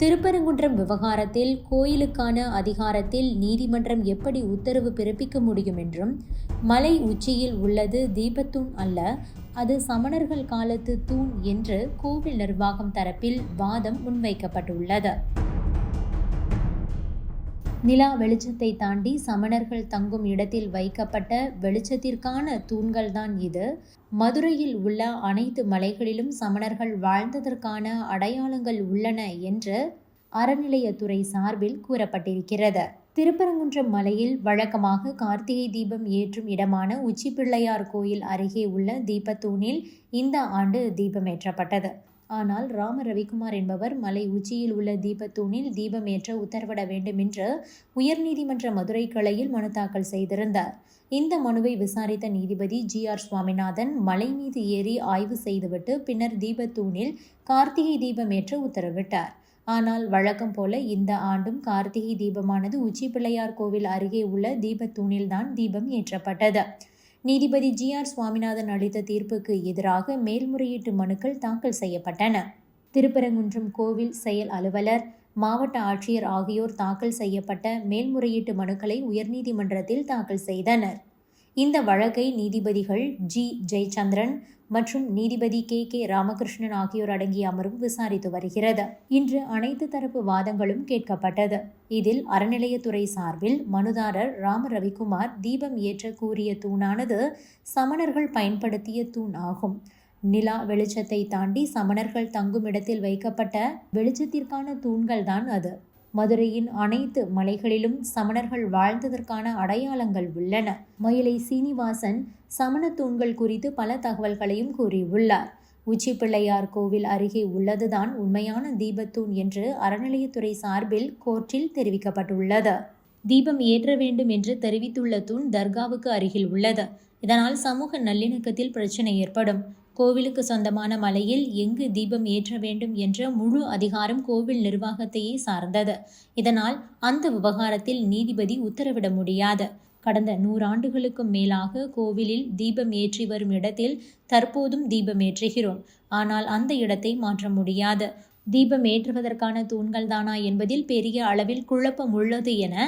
திருப்பரங்குன்றம் விவகாரத்தில் கோயிலுக்கான அதிகாரத்தில் நீதிமன்றம் எப்படி உத்தரவு பிறப்பிக்க முடியும் என்றும், மலை உச்சியில் உள்ளது தீபத்தூண் அல்ல, அது சமணர்கள் காலத்து தூண் என்று கோவில் நிர்வாகம் தரப்பில் வாதம் முன்வைக்கப்பட்டுள்ளது. நிலா வெளிச்சத்தை தாண்டி சமணர்கள் தங்கும் இடத்தில் வைக்கப்பட்ட வெளிச்சத்திற்கான தூண்கள்தான் இது. மதுரையில் உள்ள அனைத்து மலைகளிலும் சமணர்கள் வாழ்ந்ததற்கான அடையாளங்கள் உள்ளன என்று அறநிலையத்துறை சார்பில் கூறப்பட்டிருக்கிறது. திருப்பரங்குன்றம் மலையில் வழக்கமாக கார்த்திகை தீபம் ஏற்றும் இடமான உச்சிப்பிள்ளையார் கோயில் அருகே உள்ள தீபத்தூணில் இந்த ஆண்டு தீபமேற்றப்பட்டது. ஆனால் ராம ரவிக்குமார் என்பவர் மலை உச்சியில் உள்ள தீபத்தூணில் தீபம் ஏற்ற உத்தரவிட வேண்டும் என்று உயர்நீதிமன்ற மதுரை கிளையில் மனு தாக்கல் செய்திருந்தார். இந்த மனுவை விசாரித்த நீதிபதி GR சுவாமிநாதன் மலை மீது ஏறி ஆய்வு செய்துவிட்டு பின்னர் தீபத்தூணில் கார்த்திகை தீபம் ஏற்ற உத்தரவிட்டார். ஆனால் வழக்கம் போல இந்த ஆண்டும் கார்த்திகை தீபமானது உச்சிப்பிள்ளையார் கோவில் அருகே உள்ள தீபத்தூணில்தான் தீபம் ஏற்றப்பட்டது. நீதிபதி GR சுவாமிநாதன் அளித்த தீர்ப்புக்கு எதிராக மேல்முறையீட்டு மனுக்கள் தாக்கல் செய்யப்பட்டன. திருப்பரங்குன்றம் கோவில் செயல் அலுவலர், மாவட்ட ஆட்சியர் ஆகியோர் தாக்கல் செய்யப்பட்ட மேல்முறையீட்டு மனுக்களை உயர்நீதிமன்றத்தில் தாக்கல் செய்தனர். இந்த வழக்கை நீதிபதிகள் G. ஜெயச்சந்திரன் மற்றும் நீதிபதி KK ராமகிருஷ்ணன் ஆகியோர் அடங்கிய அமர்வு விசாரித்து வருகிறது. இன்று அனைத்து தரப்பு வாதங்களும் கேட்கப்பட்டது. இதில் அறநிலையத்துறை சார்பில் மனுதாரர் ராம ரவிக்குமார் தீபம் ஏற்ற கூறிய தூணானது சமணர்கள் பயன்படுத்திய தூண் ஆகும். நிலா வெளிச்சத்தை தாண்டி சமணர்கள் தங்கும் இடத்தில் வைக்கப்பட்ட வெளிச்சத்திற்கான தூண்கள்தான் அது. மதுரையின் அனைத்து மலைகளிலும் சமணர்கள் வாழ்ந்ததற்கான அடையாளங்கள் உள்ளன. மயிலை சீனிவாசன் சமண தூண்கள் குறித்து பல தகவல்களையும் கூறியுள்ளார். உச்சிப்பிள்ளையார் கோவில் அருகே உள்ளதுதான் உண்மையான தீபத்தூண் என்று அறநிலையத்துறை சார்பில் கோர்ட்டில் தெரிவிக்கப்பட்டுள்ளது. தீபம் ஏற்ற வேண்டும் என்று தெரிவித்துள்ள தூண் தர்காவுக்கு அருகில் உள்ளது. இதனால் சமூக நல்லிணக்கத்தில் பிரச்சனை ஏற்படும். கோவிலுக்கு சொந்தமான மலையில் எங்கு தீபம் ஏற்ற வேண்டும் என்ற முழு அதிகாரம் கோவில் நிர்வாகத்தையே சார்ந்தது. இதனால் அந்த விவகாரத்தில் நீதிபதி உத்தரவிட முடியாது. கடந்த 100 ஆண்டுகளுக்கும் மேலாக கோவிலில் தீபம் ஏற்றி வரும் இடத்தில் தற்போதும் தீபம் ஏற்றுகிறோம். ஆனால் அந்த இடத்தை மாற்ற முடியாது. தீபம் ஏற்றுவதற்கான தூண்கள் தானா என்பதில் பெரிய அளவில் குழப்பம் உள்ளது என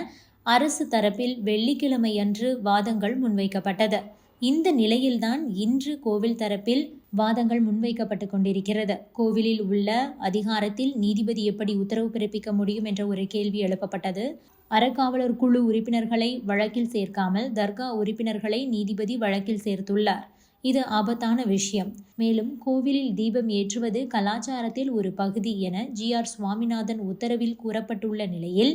அரசு தரப்பில் வெள்ளிக்கிழமையன்று வாதங்கள் முன்வைக்கப்பட்டது. இந்த நிலையில்தான் இன்று கோவில் தரப்பில் வாதங்கள் முன்வைக்கப்பட்டு கொண்டிருக்கிறது. கோவிலில் உள்ள அதிகாரத்தில் நீதிபதி எப்படி உத்தரவு பிறப்பிக்க முடியும் என்ற ஒரு கேள்வி எழுப்பப்பட்டது. அறக்காவலர் குழு உறுப்பினர்களை வழக்கில் சேர்க்காமல் தர்கா உறுப்பினர்களை நீதிபதி வழக்கில் சேர்த்துள்ளார். இது ஆபத்தான விஷயம். மேலும் கோவிலில் தீபம் ஏற்றுவது கலாச்சாரத்தில் ஒரு பகுதி என GR சுவாமிநாதன் உத்தரவில் கூறப்பட்டுள்ள நிலையில்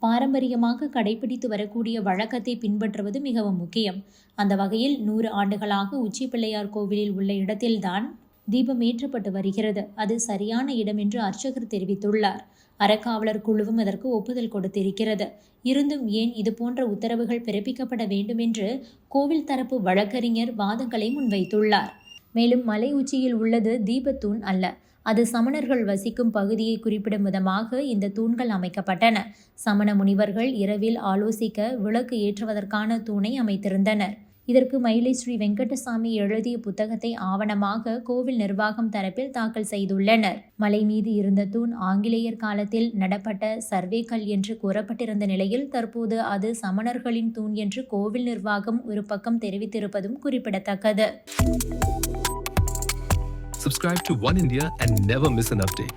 பாரம்பரியமாக கடைபிடித்து வரக்கூடிய வழக்கத்தை பின்பற்றுவது மிகவும் முக்கியம். அந்த வகையில் 100 ஆண்டுகளாக உச்சிப்பிள்ளையார் கோவிலில் உள்ள இடத்தில்தான் தீபம் ஏற்றப்பட்டு வருகிறது. அது சரியான இடம் என்று அர்ச்சகர் தெரிவித்துள்ளார். அறக்காவலர் குழுவும் அதற்கு ஒப்புதல் கொடுத்திருக்கிறது. இருந்தும் ஏன் இதுபோன்ற உத்தரவுகள் பிறப்பிக்கப்பட வேண்டும் என்று கோவில் தரப்பு வழக்கறிஞர் வாதங்களை முன்வைத்துள்ளார். மேலும் மலை உச்சியில் உள்ளது தீபத்தூண் அல்ல, அது சமணர்கள் வசிக்கும் பகுதியை குறிப்பிடும் விதமாக இந்த தூண்கள் அமைக்கப்பட்டன. சமண முனிவர்கள் இரவில் ஆலோசிக்க விளக்கு ஏற்றுவதற்கான தூணை அமைத்திருந்தனர். இதற்கு மயிலை ஸ்ரீ வெங்கடசாமி எழுதிய புத்தகத்தை ஆவணமாக கோவில் நிர்வாகம் தரப்பில் தாக்கல் செய்துள்ளனர். மலை மீது இருந்த தூண் ஆங்கிலேயர் காலத்தில் நடப்பட்ட சர்வேக்கல் என்று கூறப்பட்டிருந்த நிலையில் தற்போது அது சமணர்களின் தூண் என்று கோவில் நிர்வாகம் ஒரு பக்கம் தெரிவித்திருப்பதும் குறிப்பிடத்தக்கது. Subscribe to One India and never miss an update.